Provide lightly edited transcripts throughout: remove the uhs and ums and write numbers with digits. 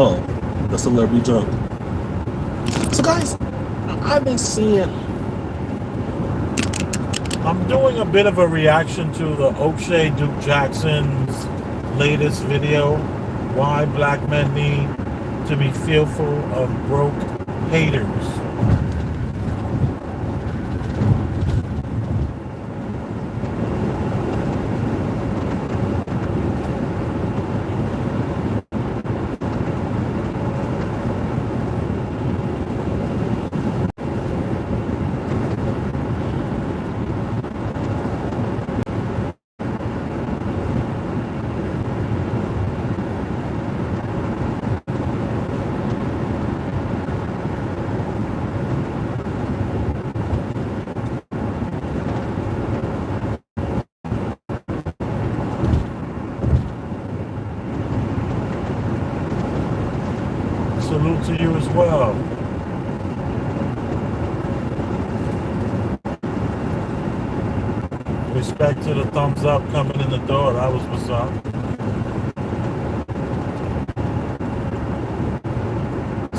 Oh, the celebrity junk. So guys, I've been seeing. I'm doing a bit of a reaction to the O'Shea Duke Jackson's latest video, Why Black Men Need to Be Fearful of Broke Haters. Salute to you as well. Respect to the thumbs up coming in the door. That was what's up.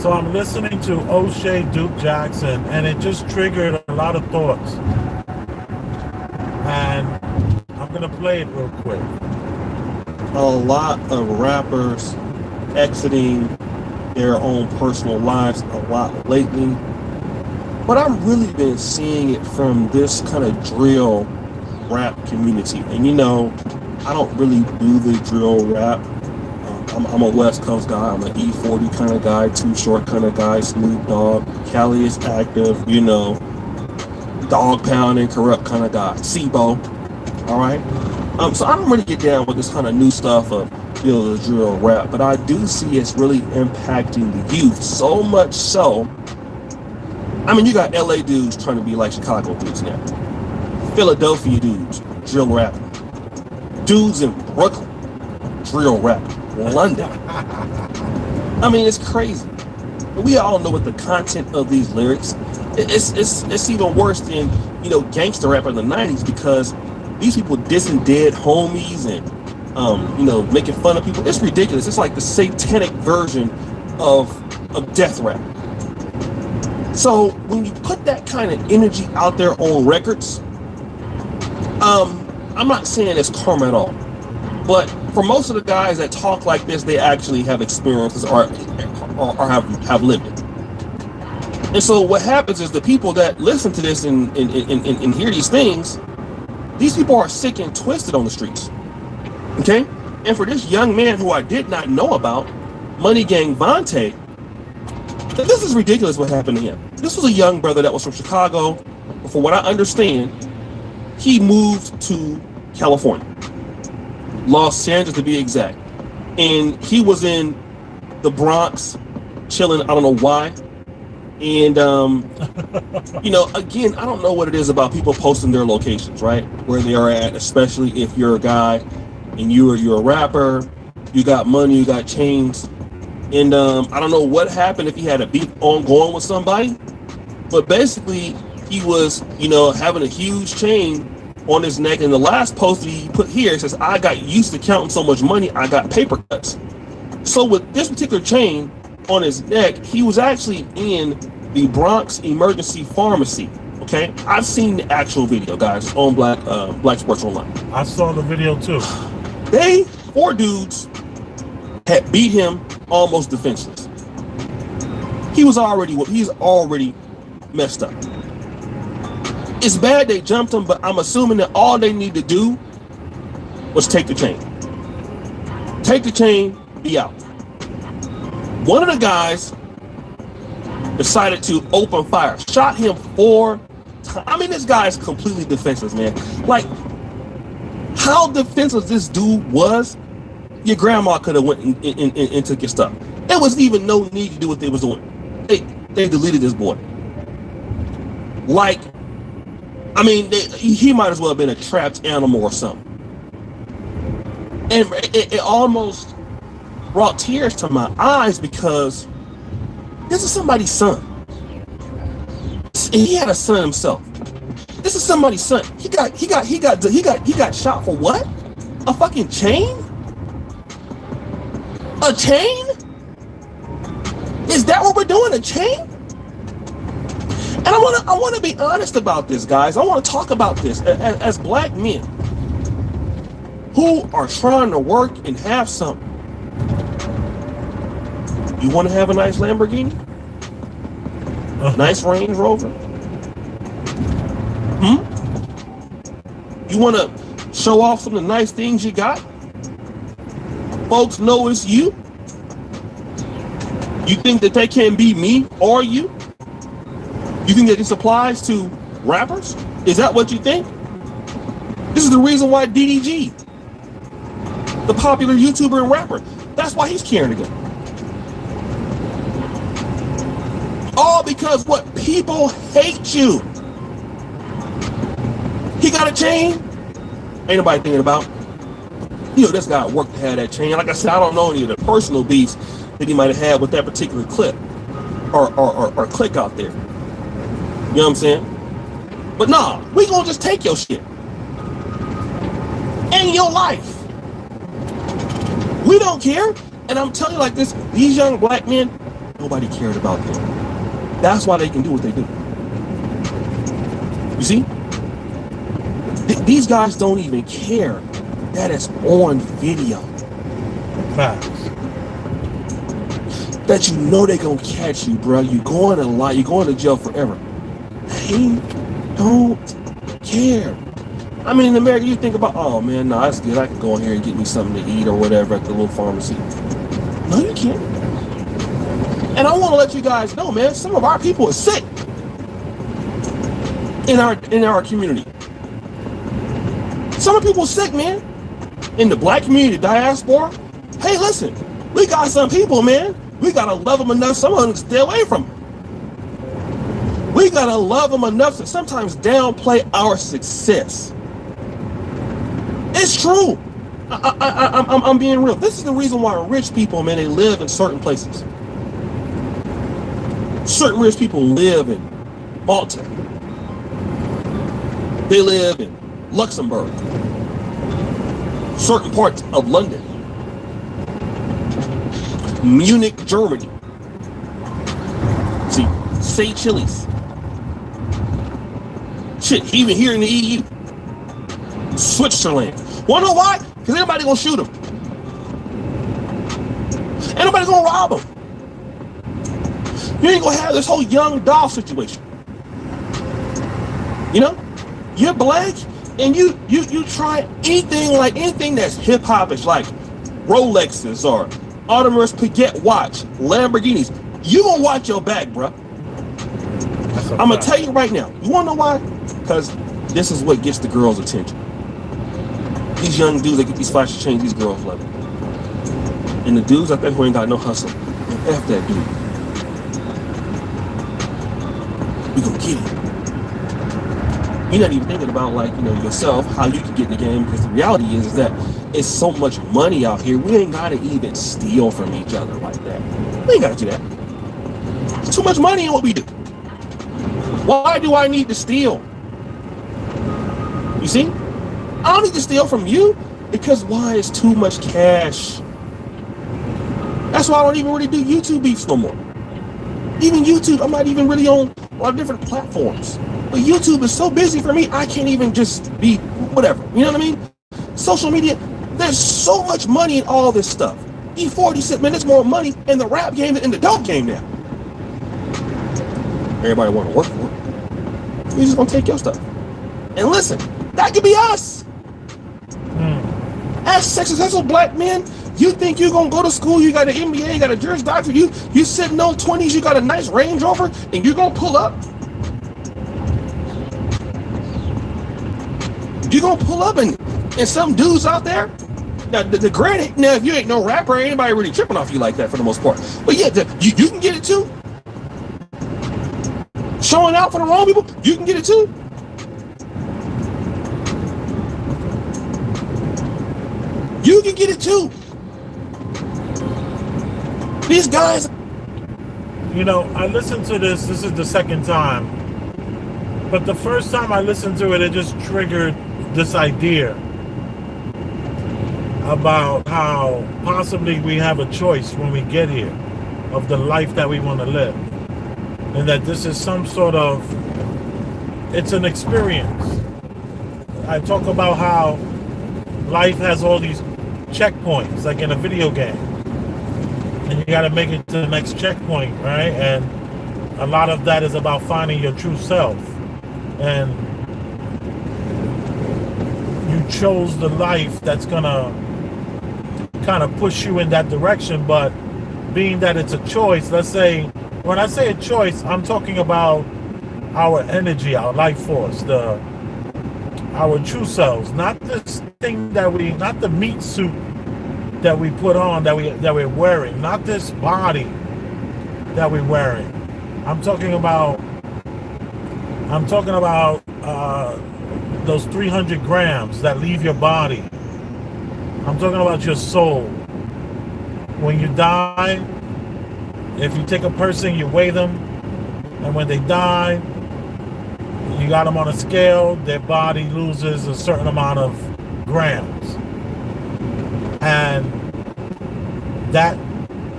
So I'm listening to O'Shea Duke Jackson, and it just triggered a lot of thoughts. And I'm going to play it real quick. A lot of rappers exiting their own personal lives a lot lately, but I've really been seeing it from this kind of drill rap community. And you know, I don't really do the drill rap. I'm a West Coast guy. I'm an E40 kind of guy, Too Short kind of guy, Snoop Dogg, Cali is active, you know, Dog Pound and Corrupt kind of guy, SIBO. All right. So I don't really get down with this kind of new stuff of, you know, the drill rap, but I do see it's really impacting the youth so much so. I mean, you got LA dudes trying to be like Chicago dudes now, Philadelphia dudes drill rapping, dudes in Brooklyn drill rapping, London. I mean, it's crazy. We all know what the content of these lyrics. It's even worse than, you know, gangster rap in the 90s, because these people dissing dead homies and you know, making fun of people. It's ridiculous. It's like the satanic version of death rap. So when you put that kind of energy out there on records, I'm not saying it's karma at all, but for most of the guys that talk like this, they actually have experiences or have lived it. And so what happens is the people that listen to this and hear these things, these people are sick and twisted on the streets. Okay? And for this young man who I did not know about, Money Gang Vontae, this is ridiculous what happened to him. This was a young brother that was from Chicago. For what I understand, he moved to California, Los Angeles to be exact. And he was in the Bronx chilling, I don't know why. And, you know, again, I don't know what it is about people posting their locations, right? Where they are at, especially if you're a guy and you're a rapper, you got money, you got chains. And I don't know what happened, if he had a beef ongoing with somebody, but basically he was, you know, having a huge chain on his neck. And the last post he put here, it says, I got used to counting so much money, I got paper cuts. So with this particular chain on his neck, he was actually in the Bronx Emergency Pharmacy. Okay, I've seen the actual video, guys, on Black Sports Online. I saw the video too. They, 4 dudes, had beat him almost defenseless. He's already messed up. It's bad they jumped him, but I'm assuming that all they need to do was take the chain. Take the chain, be out. One of the guys decided to open fire, shot him 4 times. I mean, this guy is completely defenseless, man. Like, how defenseless this dude was, your grandma could have went and took your stuff. There was even no need to do what they was doing. They deleted this boy. Like, I mean, he might as well have been a trapped animal or something. And it almost brought tears to my eyes, because this is somebody's son. And he had a son himself. This is somebody's son. He got shot for what? A fucking chain? A chain? Is that what we're doing? A chain? And I want to be honest about this, guys. I want to talk about this as black men who are trying to work and have something. You want to have a nice Lamborghini? Nice Range Rover? You want to show off some of the nice things you got? Folks know it's you? You think that they can be me or you? You think that this applies to rappers? Is that what you think? This is the reason why DDG, the popular YouTuber and rapper, that's why he's carrying a gun. All because what? People hate you. He got a chain? Ain't nobody thinking about. You know, this guy worked to have that chain. Like I said, I don't know any of the personal beefs that he might have had with that particular clip or click out there. You know what I'm saying? But nah, we gonna just take your shit and your life. We don't care. And I'm telling you like this, these young black men, nobody cared about them. That's why they can do what they do. You see? These guys don't even care that it's on video. Facts. That you know they gonna catch you, bro. You going to lie. You going to jail forever. They don't care. I mean, in America, you think about, oh man, no, that's good. I can go in here and get me something to eat or whatever at the little pharmacy. No, you can't. And I want to let you guys know, man, some of our people are sick in our community. Some of people are sick, man. In the black community, diaspora. Hey, listen, we got some people, man. We gotta love them enough. Some of them stay away from them. We gotta love them enough to sometimes downplay our success. It's true. I'm being real. This is the reason why rich people, man, they live in certain places. Certain rich people live in Malta. They live in Luxembourg. Certain parts of London. Munich, Germany. See, say Chili's. Shit, even here in the EU. Switzerland. Wanna know why? Because everybody gonna shoot them. Ain't nobody gonna rob them. You ain't gonna have this whole young doll situation. You know? You're black and you try anything that's hip hopish, like Rolexes or Audemars Piguet watch, Lamborghinis. You gonna watch your back, bruh. I'm gonna tell you right now. You wanna know why? Because this is what gets the girls' attention. These young dudes that get these flashy chains, these girls love it. And the dudes out there who ain't got no hustle, F that dude. We gonna get it. You're not even thinking about, like, you know, yourself, how you can get in the game, because the reality is that it's so much money out here, we ain't gotta even steal from each other like that. We ain't gotta do that. There's too much money in what we do. Why do I need to steal? You see? I don't need to steal from you, because why? It's too much cash. That's why I don't even really do YouTube beefs no more. Even YouTube, I'm not even really on a lot of different platforms. But YouTube is so busy for me, I can't even just be whatever. You know what I mean? Social media, there's so much money in all this stuff. E40 said, man, there's more money in the rap game than in the dope game now. Everybody want to work for it. We're just going to take your stuff. And listen, that could be us. As successful black men, you think you're going to go to school, you got an MBA, you got a Juris Doctorate, you sitting on 20s, you got a nice Range Rover, and you're going to pull up? You're going to pull up and some dudes out there? Now, the granted, now, if you ain't no rapper, ain't anybody really tripping off you like that for the most part. But yeah, you can get it too. Showing out for the wrong people, you can get it too. You can get it too. These guys. You know, I listened to this. This is the second time. But the first time I listened to it, it just triggered this idea about how possibly we have a choice when we get here. of the life that we want to live. And that this is some sort of, it's an experience. I talk about how life has all these checkpoints, like in a video game. And you got to make it to the next checkpoint, right? And a lot of that is about finding your true self. And you chose the life that's going to kind of push you in that direction. But being that it's a choice, let's say, when I say a choice, I'm talking about our energy, our life force, our true selves, not this thing not the meat suit that we put on, that we're wearing, not this body that we're wearing. I'm talking about those 300 grams that leave your body. I'm talking about your soul. When you die, if you take a person, you weigh them, and when they die, you got them on a scale, their body loses a certain amount of grams. And that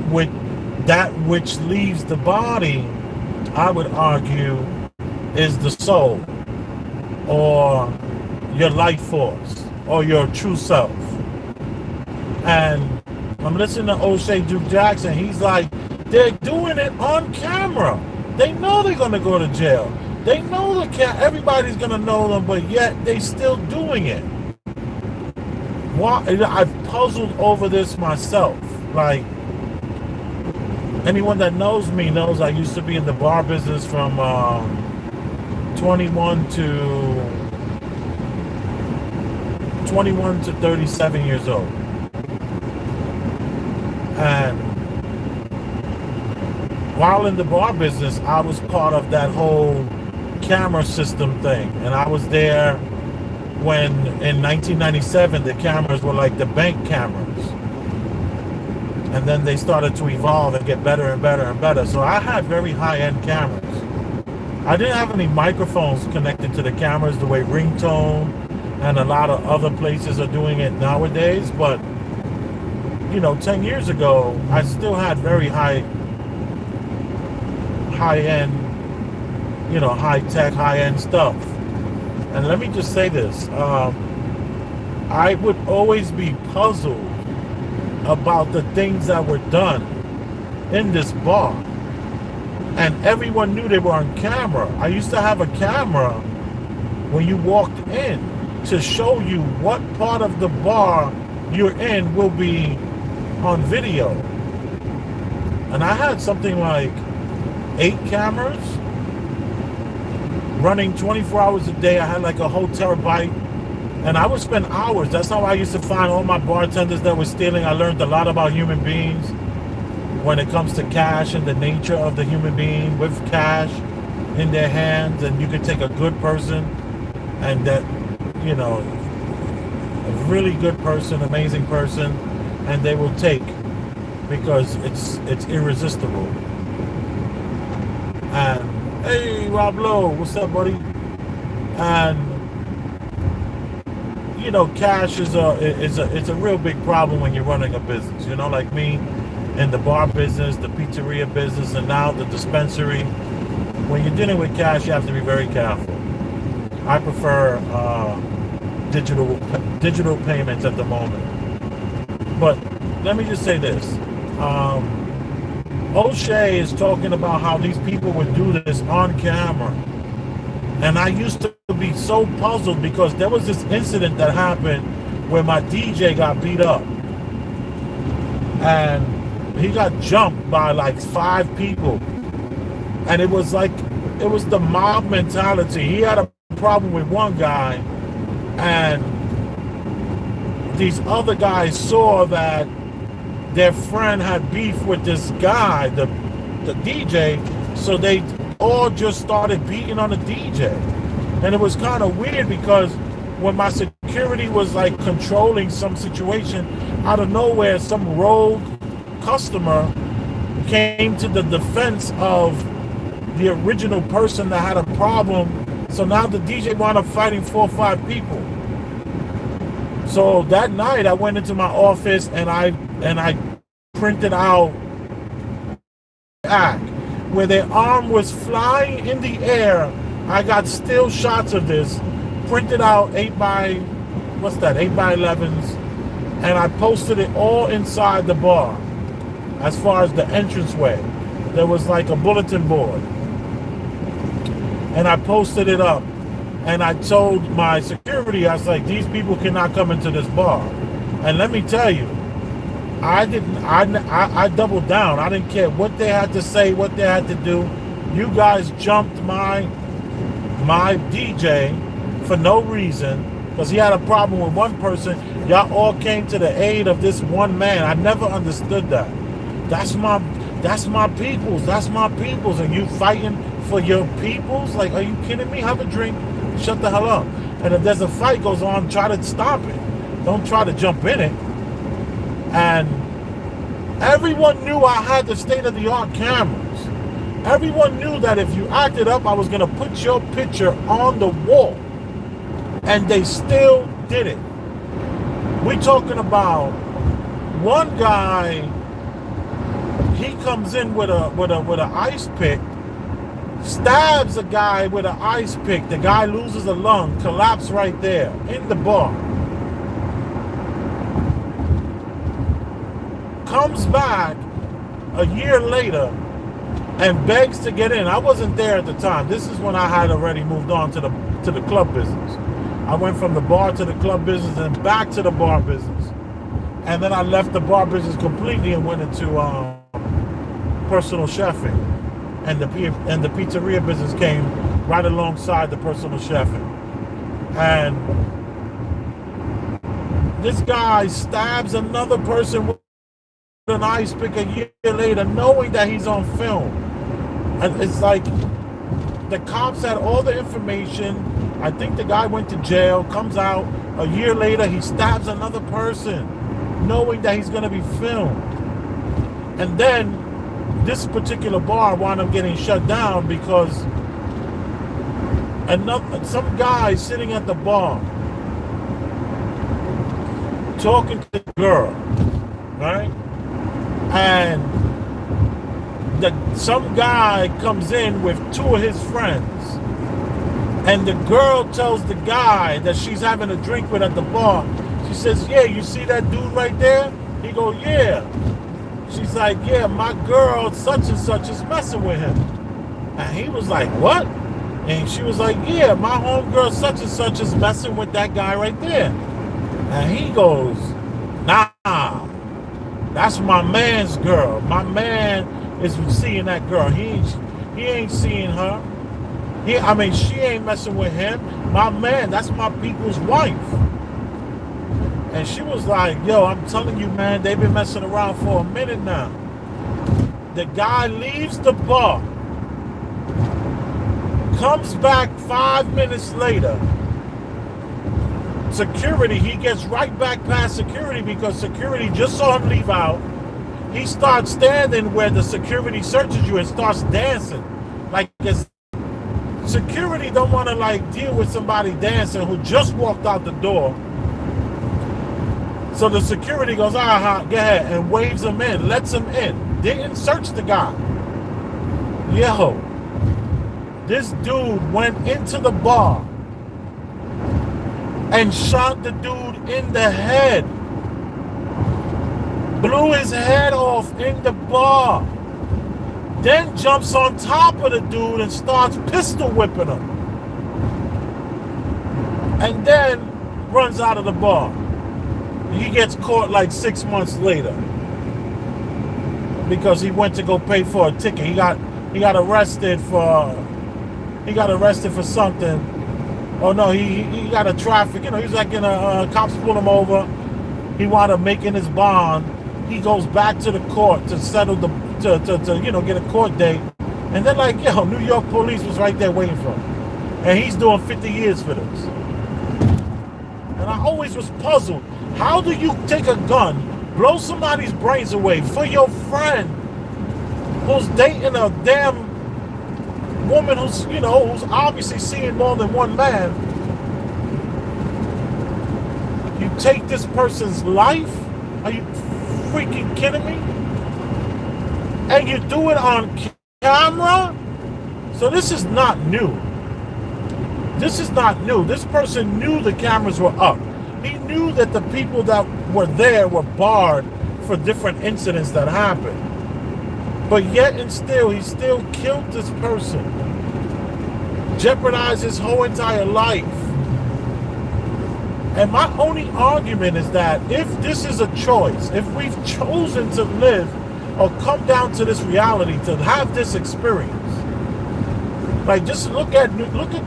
which leaves the body, I would argue, is the soul, or your life force, or your true self. And I'm listening to O'Shea Duke Jackson. He's like, they're doing it on camera. They know they're going to go to jail. They know everybody's going to know them, but yet they still doing it. Why? I've puzzled over this myself. Like, anyone that knows me knows I used to be in the bar business from 21 to 37 years old. And while in the bar business, I was part of that whole camera system thing. And I was there when, in 1997, the cameras were like the bank cameras. And then they started to evolve and get better and better and better. So I had very high-end cameras. I didn't have any microphones connected to the cameras the way Ringtone and a lot of other places are doing it nowadays. But, 10 years ago, I still had very high-end, high-tech, high-end stuff. And let me just say this. I would always be puzzled about the things that were done in this bar. And everyone knew they were on camera. I used to have a camera when you walked in to show you what part of the bar you're in will be on video. And I had something like 8 cameras running 24 hours a day. I had like a whole terabyte. And I would spend hours. That's how I used to find all my bartenders that were stealing. I learned a lot about human beings when it comes to cash and the nature of the human being with cash in their hands. And you could take a good person and that, a really good person, amazing person, and they will take because it's irresistible. And hey, Rob Lowe, what's up, buddy? And cash is a real big problem when you're running a business. Like me in the bar business, the pizzeria business, and now the dispensary. When you're dealing with cash, you have to be very careful. I prefer digital payments at the moment. But let me just say this. O'Shea is talking about how these people would do this on camera. And I used to be so puzzled because there was this incident that happened where my DJ got beat up. And he got jumped by like 5 people. And it was the mob mentality. He had a problem with one guy, and these other guys saw that their friend had beef with this guy, the DJ, so they all just started beating on the DJ. And it was kind of weird because when my security was like controlling some situation, out of nowhere, some rogue customer came to the defense of the original person that had a problem. So now the DJ wound up fighting 4 or 5 people. So that night I went into my office and I printed out act where their arm was flying in the air. I got still shots of this, printed out 8 by 11s, and I posted it all inside the bar. As far as the entranceway, there was like a bulletin board, and I posted it up, and I told my security, I was like, these people cannot come into this bar. And let me tell you, I doubled down. I didn't care what they had to say, what they had to do. You guys jumped my DJ for no reason, because he had a problem with one person. Y'all all came to the aid of this one man. I never understood that. That's my peoples. That's my peoples. And you fighting for your peoples? Like, are you kidding me? Have a drink. Shut the hell up. And if there's a fight goes on, try to stop it. Don't try to jump in it. And everyone knew I had the state-of-the-art cameras. Everyone knew that if you acted up, I was going to put your picture on the wall. And they still did it. We talking about one guy, he comes in with a ice pick, stabs a guy with an ice pick. The guy loses a lung, collapse right there in the bar. Comes back a year later and begs to get in. I wasn't there at the time. This is when I had already moved on to the club business. I went from the bar to the club business and back to the bar business. And then I left the bar business completely and went into personal chefing. And the pizzeria business came right alongside the personal chefing. And this guy stabs another person with an ice pick a year later, knowing that he's on film. And it's like the cops had all the information. I think the guy went to jail, comes out a year later, he stabs another person, knowing that he's going to be filmed. And then this particular bar wound up getting shut down because some guy sitting at the bar talking to the girl, right? And some guy comes in with 2 of his friends, and the girl tells the guy that she's having a drink with at the bar. She says, yeah, you see that dude right there? He goes, yeah. She's like, yeah, my girl such and such is messing with him. And he was like, what? And she was like, yeah, my homegirl such and such is messing with that guy right there. And he goes, nah, that's my man's girl. My man is seeing that girl. He ain't seeing her. She ain't messing with him. My man, that's my people's wife. And she was like, yo, I'm telling you, man, they've been messing around for a minute now. The guy leaves the bar, comes back 5 minutes later. Security, he gets right back past security because security just saw him leave out. He starts standing where the security searches you and starts dancing. Like, security don't want to deal with somebody dancing who just walked out the door. So the security goes, go ahead, and waves him in, lets him in. Didn't search the guy. Yo, this dude went into the bar and shot the dude in the head. Blew his head off in the bar. Then jumps on top of the dude and starts pistol whipping him. And then runs out of the bar. He gets caught 6 months later because he went to go pay for a ticket. He got arrested for something. Oh no, he got a traffic. He was in a cops pulled him over. He wound up making his bond. He goes back to the court to settle to get a court date. And they're like, yo, New York police was right there waiting for him. And he's doing 50 years for this. And I always was puzzled. How do you take a gun, blow somebody's brains away for your friend who's dating a damn woman who's obviously seeing more than one man? You take this person's life? Are you freaking kidding me? and you do it on camera. So this is not new. This is not new. This person knew the cameras were up. He knew that the people that were there were barred for different incidents that happened. But yet and still, he still killed this person. Jeopardized his whole entire life. And my only argument is that if this is a choice, if we've chosen to live or come down to this reality, to have this experience, like just look at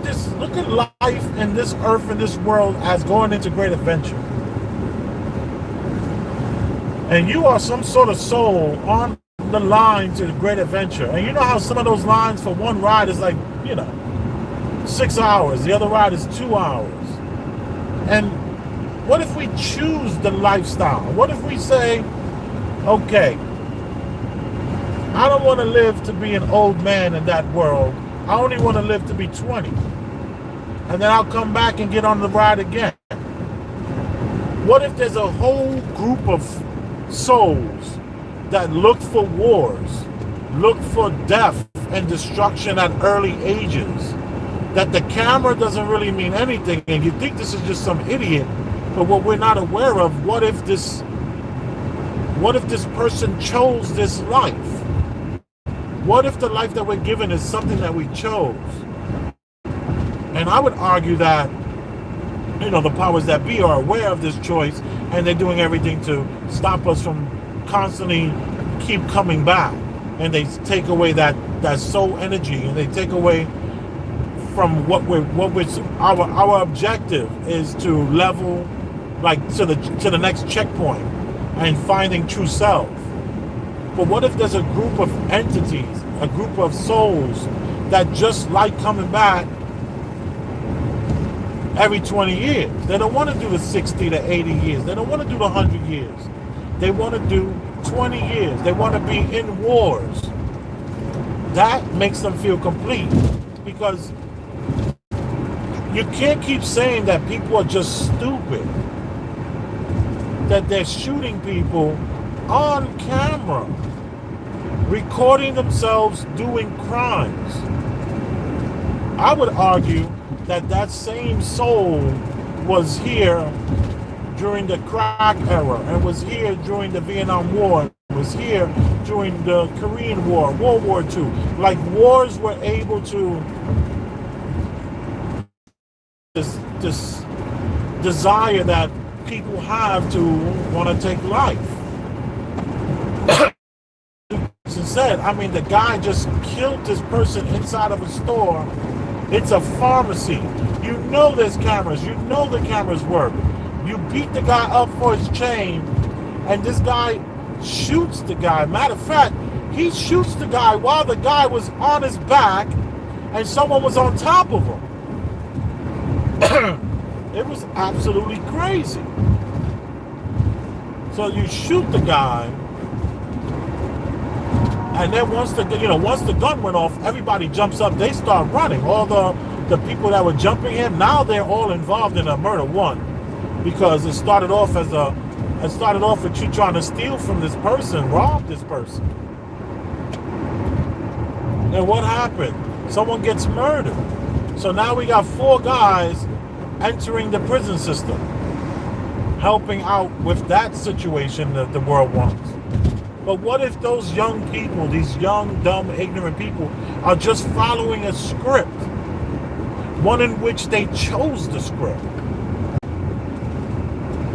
this, look at life and this earth and this world as going into great adventure. And you are some sort of soul on the line to the great adventure. And you know how some of those lines for one ride is like, 6 hours. The other ride is 2 hours. And what if we choose the lifestyle? What if we say, okay, I don't want to live to be an old man in that world. I only want to live to be 20. And then I'll come back and get on the ride again. What if there's a whole group of souls that look for wars, look for death and destruction at early ages, that the camera doesn't really mean anything, and you think this is just some idiot, but what we're not aware of, what if this person chose this life? What if the life that we're given is something that we chose? And I would argue that, the powers that be are aware of this choice, and they're doing everything to stop us from constantly keep coming back. And they take away that soul energy, and they take away from our objective is to level, like to the next checkpoint and finding true self. But what if there's a group of entities, a group of souls that just like coming back every 20 years? They don't want to do the 60 to 80 years. They don't want to do the 100 years. They want to do 20 years. They want to be in wars. That makes them feel complete, because you can't keep saying that people are just stupid, that they're shooting people on camera, recording themselves doing crimes. I would argue that same soul was here during the crack era, and was here during the Vietnam War, was here during the Korean War, World War II. Like, wars were able to this desire that people have to want to take life. Said, the guy just killed this person inside of a store. It's a pharmacy. You know there's cameras. You know the cameras work. You beat the guy up for his chain, and this guy shoots the guy. Matter of fact, he shoots the guy while the guy was on his back and someone was on top of him. It was absolutely crazy. So you shoot the guy, and then once the gun went off, everybody jumps up. They start running. All the people that were jumping him, now they're all involved in a murder one, because it started off with you trying to steal from this person, rob this person. And what happened? Someone gets murdered. So now we got 4 guys entering the prison system, helping out with that situation that the world wants. But what if those young people, these young, dumb, ignorant people, are just following a script, one in which they chose the script?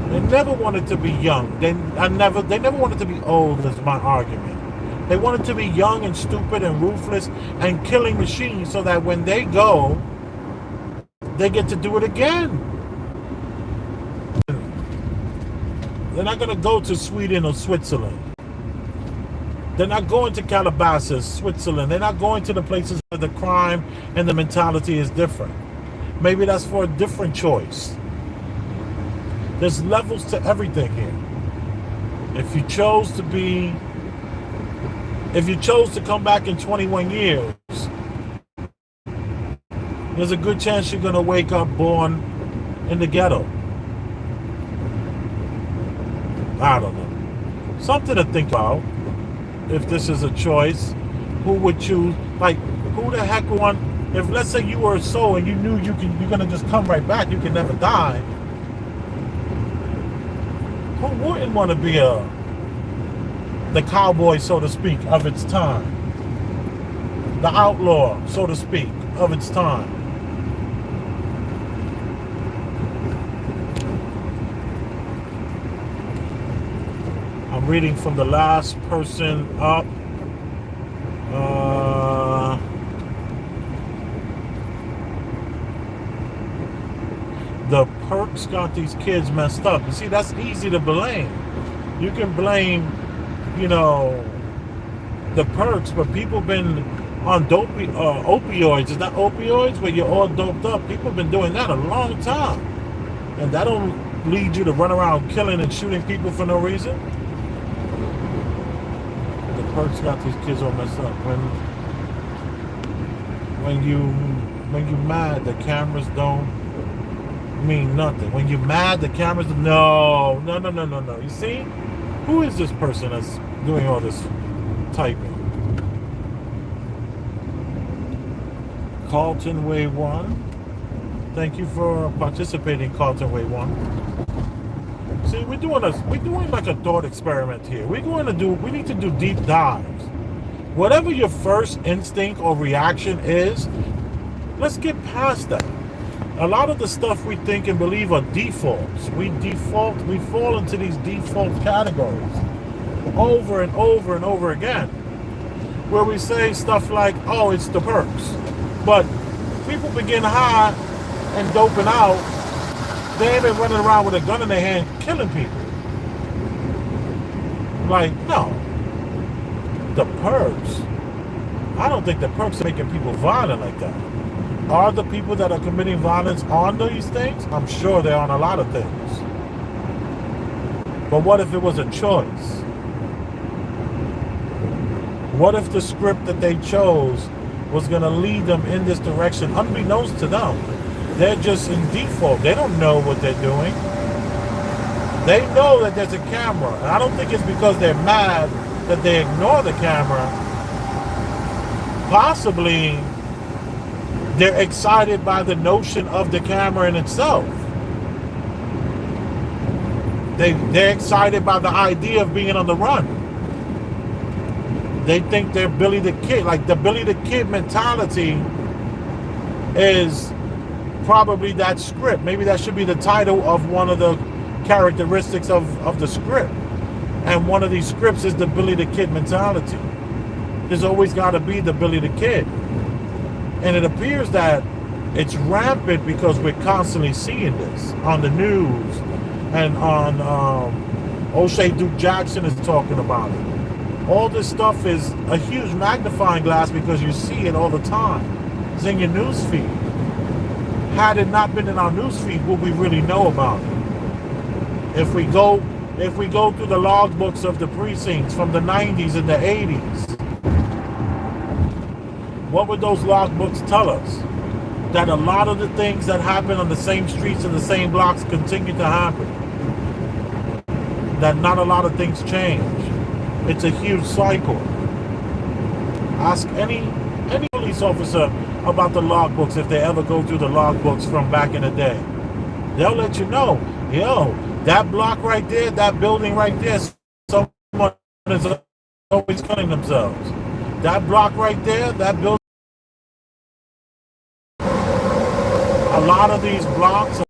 They never wanted to be young. They never wanted to be old, is my argument. They wanted to be young and stupid and ruthless and killing machines, so that when they go, they get to do it again. They're not going to go to Sweden or Switzerland. They're not going to Calabasas, Switzerland. They're not going to the places where the crime and the mentality is different. Maybe that's for a different choice. There's levels to everything here. If you chose to come back in 21 years, there's a good chance you're going to wake up born in the ghetto. I don't know. Something to think about. if this is a choice, who would choose? Like, who the heck would want? If let's say you were a soul and you knew you're gonna just come right back, you can never die. Who wouldn't want to be the cowboy, so to speak, of its time? The outlaw, so to speak, of its time. I'm reading from the last person up. The perks got these kids messed up. You see, that's easy to blame. You can blame, the perks, but people been on opioids. Is that opioids where you're all doped up? People have been doing that a long time. And that don't lead you to run around killing and shooting people for no reason. The perks got these kids all messed up. When you mad, the cameras don't mean nothing. When you're mad, the cameras no. You see? Who is this person that's doing all this typing? Carlton Way 1. Thank you for participating, Carlton Way 1. See, we're doing like a thought experiment here. We need to do deep dives. Whatever your first instinct or reaction is, let's get past that. A lot of the stuff we think and believe are defaults. We fall into these default categories over and over and over again, where we say stuff like, oh, it's the perks. But people begin high and doping out, they ain't been running around with a gun in their hand killing people. Like, no. The perks, I don't think the perks are making people violent like that. Are the people that are committing violence on these things? I'm sure they're on a lot of things. But what if it was a choice? What if the script that they chose was going to lead them in this direction, unbeknownst to them? They're just in default. They don't know what they're doing. They know that there's a camera. And I don't think it's because they're mad that they ignore the camera. Possibly they're excited by the notion of the camera in itself. They're excited by the idea of being on the run. They think they're Billy the Kid. Like, the Billy the Kid mentality is probably that script. Maybe that should be the title of one of the characteristics of the script. And one of these scripts is the Billy the Kid mentality. There's always got to be the Billy the Kid. And it appears that it's rampant because we're constantly seeing this on the news, and on O'Shea Duke Jackson is talking about it. All this stuff is a huge magnifying glass because you see it all the time. It's in your news feed. Had it not been in our news feed, would we really know about it? If we go through the logbooks of the precincts from the 90s and the 80s, what would those logbooks tell us? That a lot of the things that happen on the same streets and the same blocks continue to happen. That not a lot of things change. It's a huge cycle. Ask any police officer about the logbooks if they ever go through the logbooks from back in the day. They'll let you know, that block right there, that building right there, someone is always killing themselves. That block right there, that building. A lot of these blocks,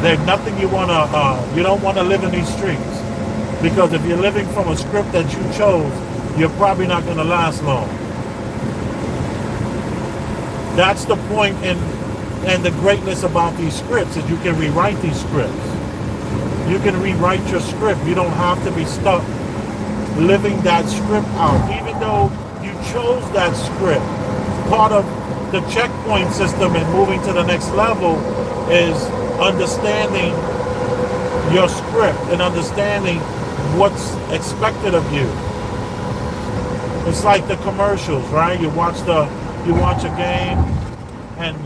there's nothing you don't want to live in these streets, because if you're living from a script that you chose, you're probably not going to last long. That's the point and the greatness about these scripts, is you can rewrite these scripts. You can rewrite your script. You don't have to be stuck living that script out. Even though you chose that script, part of the checkpoint system and moving to the next level is understanding your script and understanding what's expected of you. It's like the commercials, right? You watch a game, and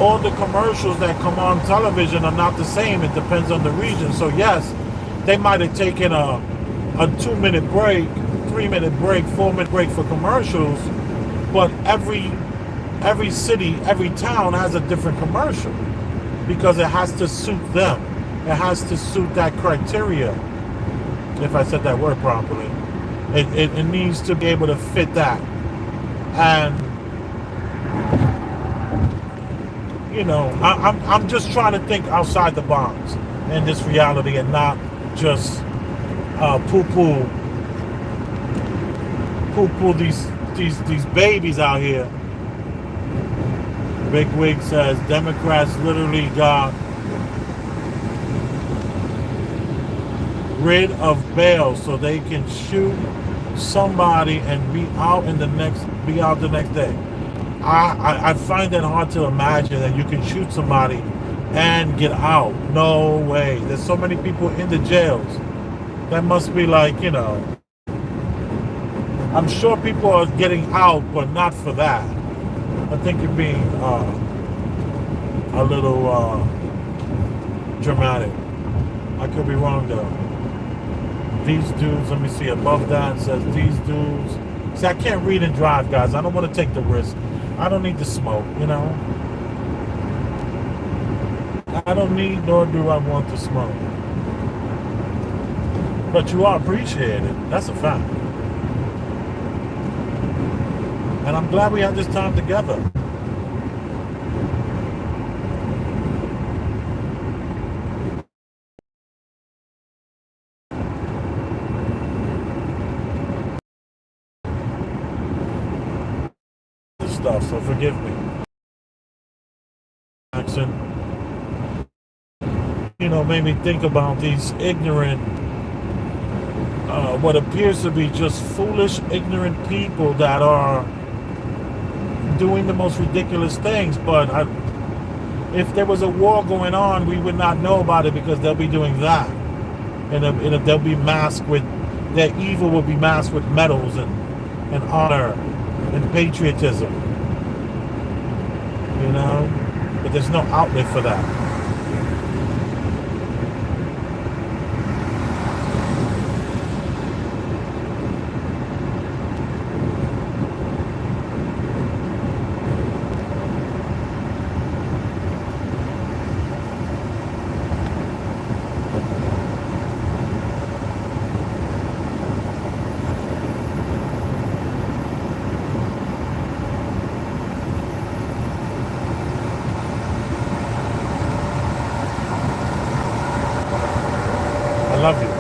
all the commercials that come on television are not the same. It depends on the region. So yes, they might have taken a 2-minute break, 3-minute break, 4-minute break for commercials, but every city, every town has a different commercial because it has to suit them. It has to suit that criteria. If I said that word properly, it needs to be able to fit that. And you know, I'm just trying to think outside the box in this reality and not just poo-poo these babies out here. Big Wig says Democrats literally got rid of bail so they can shoot somebody and be out the next day. I find that hard to imagine that you can shoot somebody and get out. No way. There's so many people in the jails. That must be like, you know, I'm sure people are getting out, but not for that. I think you're being a little dramatic. I could be wrong though. These dudes, let me see, above that says these dudes. See, I can't read and drive, guys. I don't want to take the risk. I don't need to smoke, you know. I don't need, nor do I want to smoke. But you are appreciated. That's a fact. And I'm glad we had this time together. This stuff, so forgive me. Accent, you know, made me think about these ignorant, what appears to be just foolish, ignorant people that are doing the most ridiculous things. But if there was a war going on, we would not know about it because they'll be doing that, and they'll be masked with, their evil will be masked with medals and honor and patriotism, you know. But there's no outlet for that. I love you.